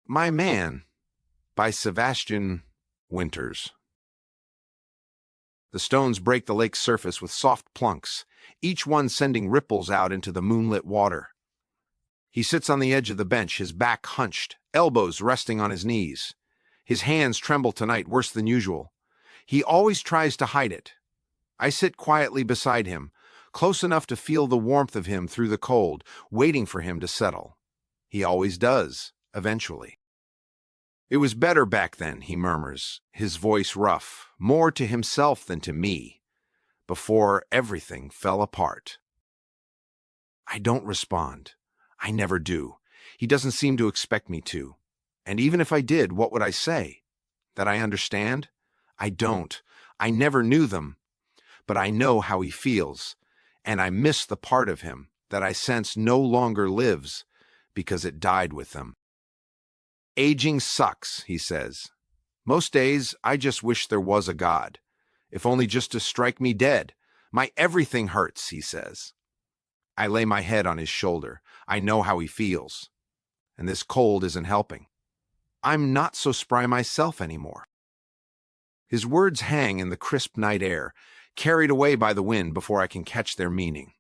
My Man by Sevastian Winters. The stones break the lake's surface with soft plunks, each one sending ripples out into the moonlit water. He sits on the edge of the bench, his back hunched, elbows resting on his knees. His hands tremble tonight worse than usual. He always tries to hide it. I sit quietly beside him, close enough to feel the warmth of him through the cold, waiting for him to settle. He always does, eventually. "It was better back then," he murmurs, his voice rough, more to himself than to me, before everything fell apart. I don't respond. I never do. He doesn't seem to expect me to. And even if I did, what would I say? That I understand? I don't. I never knew them. But I know how he feels, and I miss the part of him that I sense no longer lives because it died with them. "Aging sucks," he says. "Most days, I just wish there was a God, if only just to strike me dead. My everything hurts," he says. I lay my head on his shoulder. I know how he feels. And this cold isn't helping. I'm not so spry myself anymore. His words hang in the crisp night air, carried away by the wind before I can catch their meaning.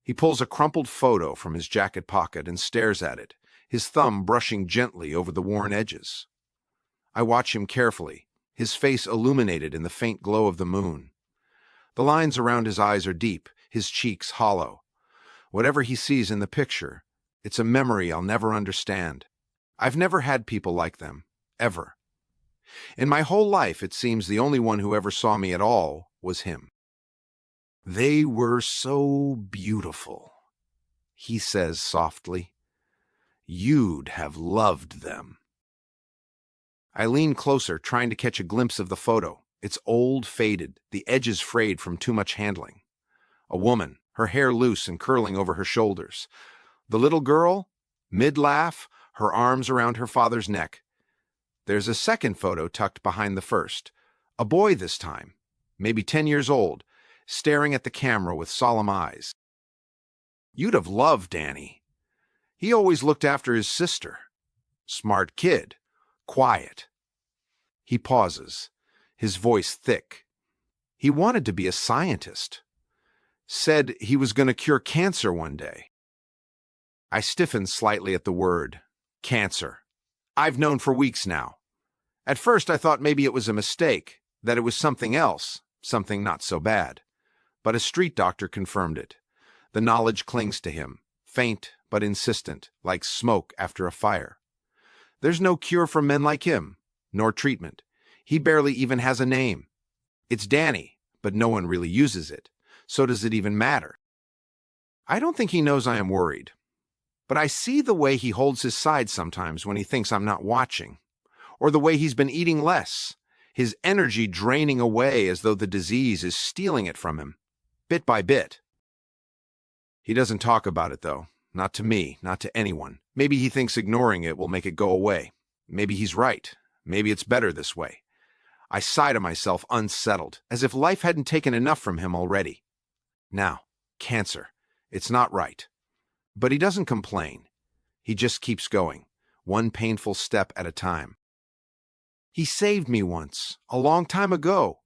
He pulls a crumpled photo from his jacket pocket and stares at it, his thumb brushing gently over the worn edges. I watch him carefully, his face illuminated in the faint glow of the moon. The lines around his eyes are deep, his cheeks hollow. Whatever he sees in the picture, it's a memory I'll never understand. I've never had people like them, ever. In my whole life, it seems the only one who ever saw me at all was him. "They were so beautiful," he says softly. "You'd have loved them." I lean closer, trying to catch a glimpse of the photo. It's old, faded, the edges frayed from too much handling. A woman, her hair loose and curling over her shoulders. The little girl, mid-laugh, her arms around her father's neck. There's a second photo tucked behind the first. A boy this time, maybe 10 years old, staring at the camera with solemn eyes. You'd have loved Danny. He always looked after his sister. Smart kid, quiet. He pauses, his voice thick. He wanted to be a scientist. Said he was going to cure cancer one day. I stiffen slightly at the word, cancer. I've known for weeks now. At first I thought maybe it was a mistake, that it was something else, something not so bad. But a street doctor confirmed it. The knowledge clings to him, faint but insistent, like smoke after a fire. There's no cure for men like him, nor treatment. He barely even has a name. It's Danny, but no one really uses it. So does it even matter? I don't think he knows I am worried. But I see the way he holds his side sometimes when he thinks I'm not watching. Or the way he's been eating less, his energy draining away as though the disease is stealing it from him, bit by bit. He doesn't talk about it, though. Not to me, not to anyone. Maybe he thinks ignoring it will make it go away. Maybe he's right. Maybe it's better this way. I sigh to myself, unsettled, as if life hadn't taken enough from him already. Now, cancer. It's not right. But he doesn't complain. He just keeps going, one painful step at a time. He saved me once, a long time ago.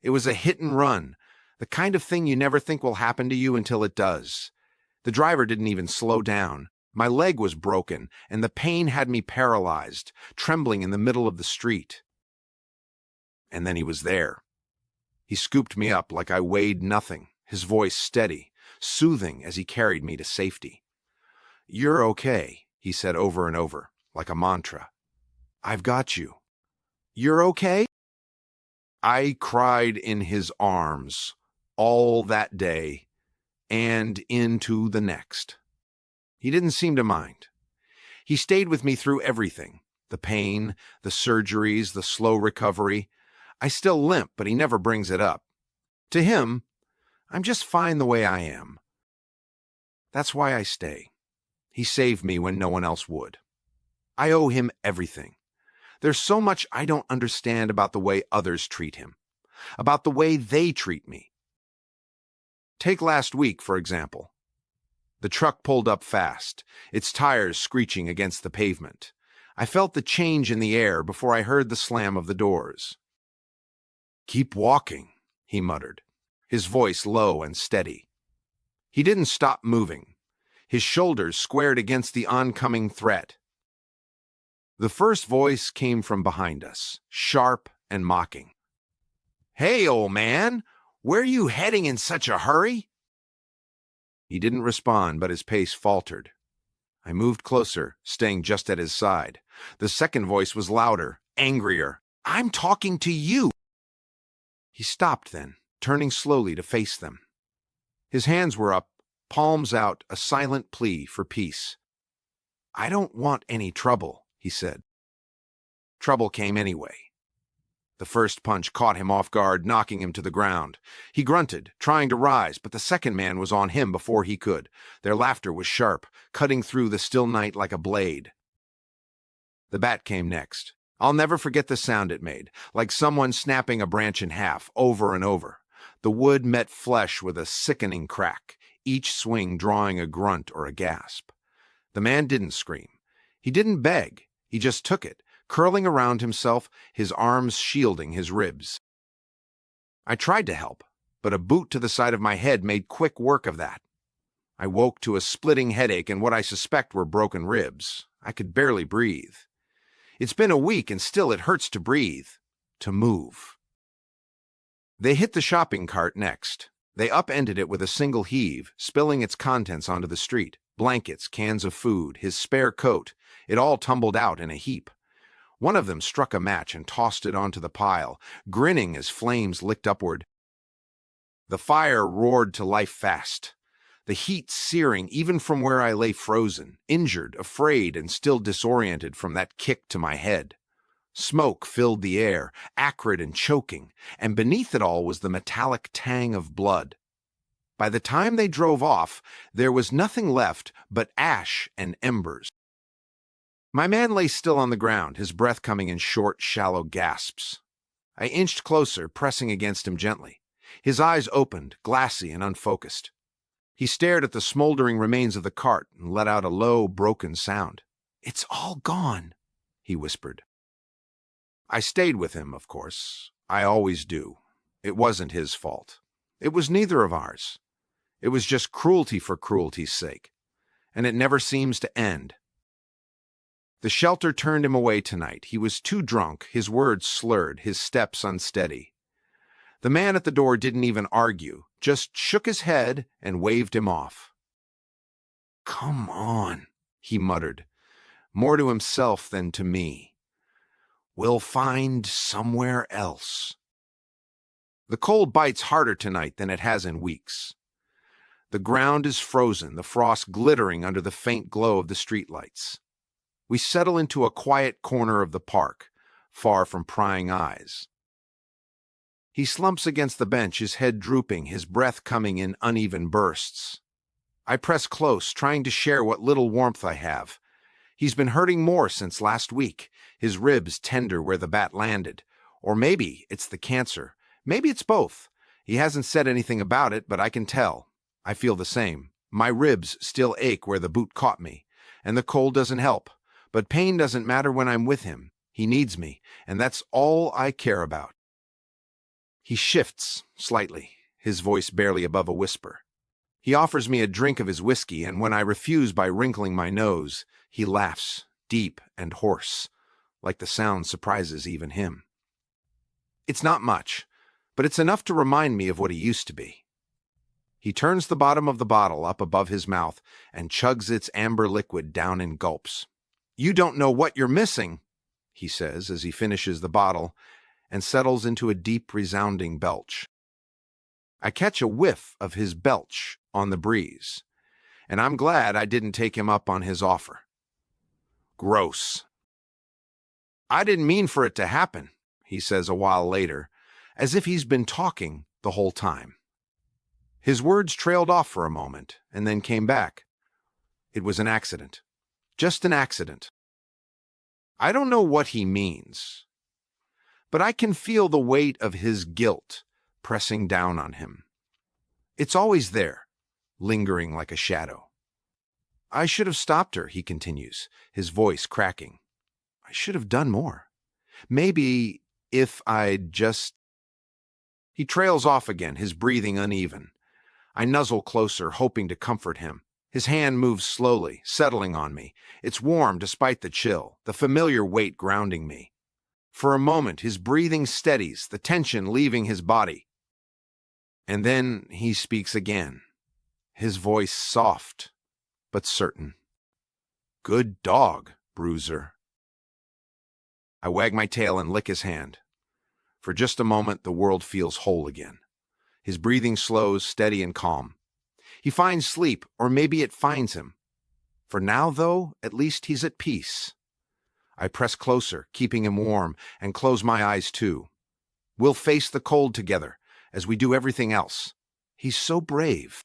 It was a hit and run, the kind of thing you never think will happen to you until it does. The driver didn't even slow down. My leg was broken, and the pain had me paralyzed, trembling in the middle of the street. And then he was there. He scooped me up like I weighed nothing, his voice steady, soothing as he carried me to safety. "You're okay," he said over and over, like a mantra. "I've got you. You're okay?" I cried in his arms all that day and into the next. He didn't seem to mind. He stayed with me through everything, the pain, the surgeries, the slow recovery. I still limp, but he never brings it up. To him, I'm just fine the way I am. That's why I stay. He saved me when no one else would. I owe him everything. There's so much I don't understand about the way others treat him, about the way they treat me. Take last week, for example. The truck pulled up fast, its tires screeching against the pavement. I felt the change in the air before I heard the slam of the doors. "Keep walking," he muttered, his voice low and steady. He didn't stop moving, his shoulders squared against the oncoming threat. The first voice came from behind us, sharp and mocking. "Hey, old man, where are you heading in such a hurry?" He didn't respond, but his pace faltered. I moved closer, staying just at his side. The second voice was louder, angrier. "I'm talking to you!" He stopped then, turning slowly to face them. His hands were up, palms out, a silent plea for peace. "I don't want any trouble," he said. Trouble came anyway. The first punch caught him off guard, knocking him to the ground. He grunted, trying to rise, but the second man was on him before he could. Their laughter was sharp, cutting through the still night like a blade. The bat came next. I'll never forget the sound it made, like someone snapping a branch in half, over and over. The wood met flesh with a sickening crack, each swing drawing a grunt or a gasp. The man didn't scream. He didn't beg. He just took it, curling around himself, his arms shielding his ribs. I tried to help, but a boot to the side of my head made quick work of that. I woke to a splitting headache and what I suspect were broken ribs. I could barely breathe. It's been a week and still it hurts to breathe, to move. They hit the shopping cart next. They upended it with a single heave, spilling its contents onto the street. Blankets, cans of food, his spare coat. It all tumbled out in a heap. One of them struck a match and tossed it onto the pile, grinning as flames licked upward. The fire roared to life fast, the heat searing even from where I lay frozen, injured, afraid, and still disoriented from that kick to my head. Smoke filled the air, acrid and choking, and beneath it all was the metallic tang of blood. By the time they drove off, there was nothing left but ash and embers. My man lay still on the ground, his breath coming in short, shallow gasps. I inched closer, pressing against him gently. His eyes opened, glassy and unfocused. He stared at the smoldering remains of the cart and let out a low, broken sound. "It's all gone," he whispered. I stayed with him, of course. I always do. It wasn't his fault. It was neither of ours. It was just cruelty for cruelty's sake. And it never seems to end. The shelter turned him away tonight. He was too drunk, his words slurred, his steps unsteady. The man at the door didn't even argue, just shook his head and waved him off. "Come on," he muttered, more to himself than to me. "We'll find somewhere else." The cold bites harder tonight than it has in weeks. The ground is frozen, the frost glittering under the faint glow of the streetlights. We settle into a quiet corner of the park, far from prying eyes. He slumps against the bench, his head drooping, his breath coming in uneven bursts. I press close, trying to share what little warmth I have. He's been hurting more since last week, his ribs tender where the bat landed. Or maybe it's the cancer. Maybe it's both. He hasn't said anything about it, but I can tell. I feel the same. My ribs still ache where the boot caught me, and the cold doesn't help. But pain doesn't matter when I'm with him. He needs me, and that's all I care about. He shifts slightly, his voice barely above a whisper. He offers me a drink of his whiskey, and when I refuse by wrinkling my nose, he laughs, deep and hoarse, like the sound surprises even him. It's not much, but it's enough to remind me of what he used to be. He turns the bottom of the bottle up above his mouth and chugs its amber liquid down in gulps. "You don't know what you're missing," he says as he finishes the bottle and settles into a deep, resounding belch. I catch a whiff of his belch on the breeze, and I'm glad I didn't take him up on his offer. Gross. "I didn't mean for it to happen," he says a while later, as if he's been talking the whole time. His words trailed off for a moment and then came back. It was an accident. Just an accident. I don't know what he means, but I can feel the weight of his guilt pressing down on him. It's always there, lingering like a shadow. "I should have stopped her," he continues, his voice cracking. I should have done more. Maybe if I'd just... He trails off again, his breathing uneven. I nuzzle closer, hoping to comfort him. His hand moves slowly, settling on me. It's warm despite the chill, the familiar weight grounding me. For a moment, his breathing steadies, the tension leaving his body. And then he speaks again, his voice soft but certain. "Good dog, Bruiser." I wag my tail and lick his hand. For just a moment, the world feels whole again. His breathing slows, steady and calm. He finds sleep, or maybe it finds him. For now, though, at least he's at peace. I press closer, keeping him warm, and close my eyes too. We'll face the cold together, as we do everything else. He's so brave.